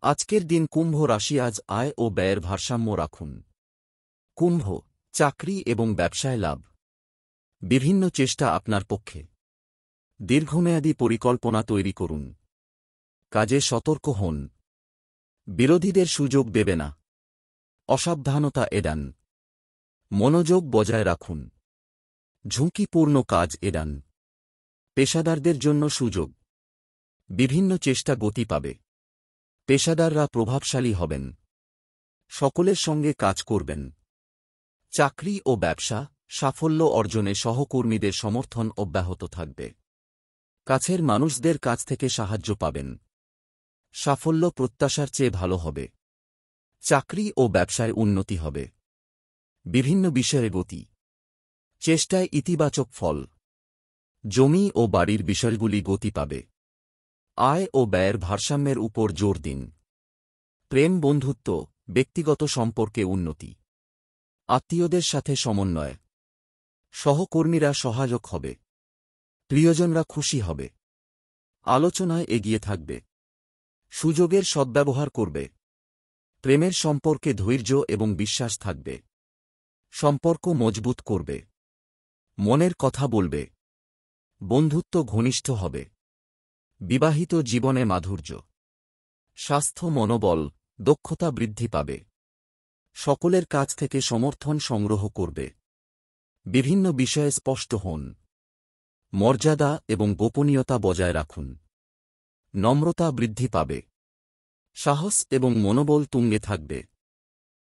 আজকের দিন কুম্ভ রাশি আজ আয় ও ব্যয়ের ভারসাম্য রাখুন। কুম্ভ, চাকরি এবং ব্যবসায় লাভ। বিভিন্ন চেষ্টা আপনার পক্ষে। দীর্ঘমেয়াদী পরিকল্পনা তৈরি করুন। কাজে সতর্ক হন। বিরোধীদের সুযোগ দেবে না। অসাবধানতা এড়ান। মনোযোগ বজায় রাখুন। ঝুঁকিপূর্ণ কাজ এড়ান। পেশাদারদের জন্য সুযোগ। বিভিন্ন চেষ্টা গতি পাবে। পেশাদাররা প্রভাবশালী হবেন। সকলের সঙ্গে কাজ করবেন। চাকরি ও ব্যবসা, সাফল্য অর্জনে সহকর্মীদের সমর্থন অব্যাহত থাকবে। কাছের মানুষদের কাছ থেকে সাহায্য পাবেন। সাফল্য প্রত্যাশার চেয়ে ভালো হবে। চাকরি ও ব্যবসায় উন্নতি হবে। বিভিন্ন বিষয়ে গতি। চেষ্টায় ইতিবাচক ফল। জমি ও বাড়ির বিষয়গুলি গতি পাবে। আয় ও ব্যয়ের ভারসাম্যের উপর জোর দিন। প্রেম, বন্ধুত্ব, ব্যক্তিগত সম্পর্কে উন্নতি। আত্মীয়দের সাথে সমন্বয়। সহকর্মীরা সহায়ক হবে। প্রিয়জনরা খুশি হবে। আলোচনায় এগিয়ে থাকবে। সুযোগের সদ্ব্যবহার করবে। প্রেমের সম্পর্কে ধৈর্য এবং বিশ্বাস থাকবে। সম্পর্ক মজবুত করবে। মনের কথা বলবে। বন্ধুত্ব ঘনিষ্ঠ হবে। বিবাহিত জীবনে মাধুর্য। স্বাস্থ্য, মনোবল, দক্ষতা বৃদ্ধি পাবে। সকলের কাছ থেকে সমর্থন সংগ্রহ করবে। বিভিন্ন বিষয়ে স্পষ্ট হন। মর্যাদা এবং গোপনীয়তা বজায় রাখুন। নম্রতা বৃদ্ধি পাবে। সাহস এবং মনোবল তুঙ্গে থাকবে।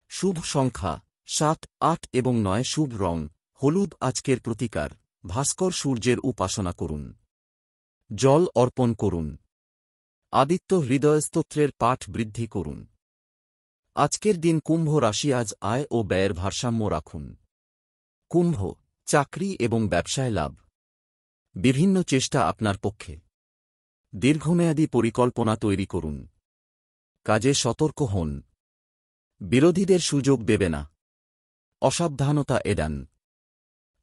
শুভ সংখ্যা ৭, ৮ এবং ৯। শুভ রং হলুদ। আজকের প্রতিকার ভাস্কর সূর্যের উপাসনা করুন। জল অর্পণ করুন। আদিত্য হৃদয় স্তোত্রের পাঠ বৃদ্ধি করুন। আজকের দিন কুম্ভ রাশি আজ আয় ও ব্যয়ের ভারসাম্য রাখুন। কুম্ভ, চাকরি এবং ব্যবসায় লাভ। বিভিন্ন চেষ্টা আপনার পক্ষে। দীর্ঘমেয়াদী পরিকল্পনা তৈরি করুন। কাজে সতর্ক হন। বিরোধীদের সুযোগ দেবে না। অসাবধানতা এড়ান।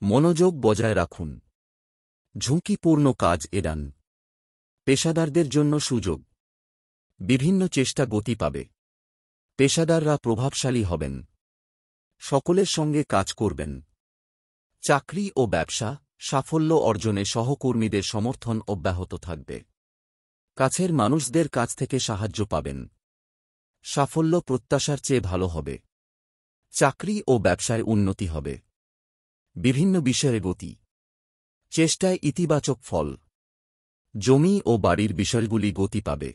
মনোযোগ বজায় রাখুন। ঝুঁকিপূর্ণ কাজ এড়ান। পেশাদারদের জন্য সুযোগ। বিভিন্ন চেষ্টা গতি পাবে। পেশাদাররা প্রভাবশালী হবেন। সকলের সঙ্গে কাজ করবেন। চাকরি ও ব্যবসা, সাফল্য অর্জনে সহকর্মীদের সমর্থন অব্যাহত থাকবে। কাছের মানুষদের কাছ থেকে সাহায্য পাবেন। সাফল্য প্রত্যাশার চেয়ে ভালো হবে। চাকরি ও ব্যবসায় উন্নতি হবে। বিভিন্ন বিষয়ে গতি। চেষ্টায় ইতিবাচক ফল। জমি ও বাড়ির বিষয়গুলি গতি পাবে।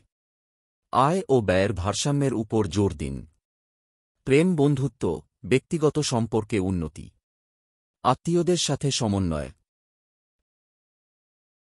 আয় ও ব্যয়ের ভারসাম্যের উপর জোর দিন। প্রেম, বন্ধুত্ব, ব্যক্তিগত সম্পর্কে উন্নতি। আত্মীয়দের সাথে সমন্বয়।